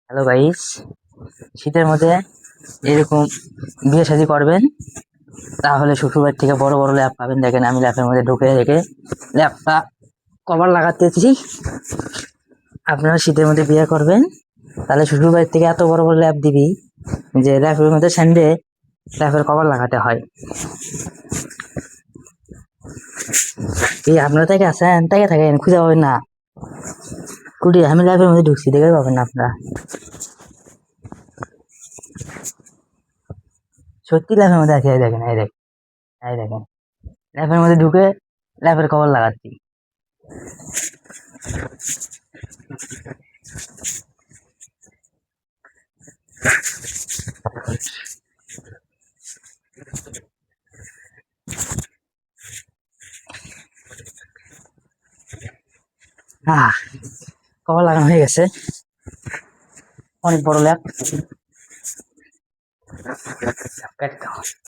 Hello guys, শীতের মধ্যে এরকম বিয়ে শাদী করবেন, তাহলে শ্বশুরবাড়ি থেকে বড় বড় ল্যাপ পাবেন। দেখেন আমি ল্যাপের মধ্যে ঢুকে রেখে ল্যাপটা কভার লাগাতেছি। আপনারা শীতের মধ্যে বিয়ে করবেন, তাহলে শ্বশুরবাড়ি থেকে এত বড় বড় ল্যাপ দিবি যে ল্যাপের মধ্যে স্যান্ডে ল্যাপের কভার লাগাতে হয়। এই আপনারা থেকে আছেন, তাকে থাকেন, খুঁজে পাবেন না। কুটি আমি ল্যাপের মধ্যে ঢুকছি, দেখে পাবেন না আপনারা। সত্যি ল্যাপের মধ্যে আছে, এই দেখেন, এই দেখেন, এই দেখেন, ল্যাপের মধ্যে ঢুকে ল্যাপের কভার লাগাচ্ছি। কভার লাগানো হয়ে গেছে, অনেক বড় ল্যাপ।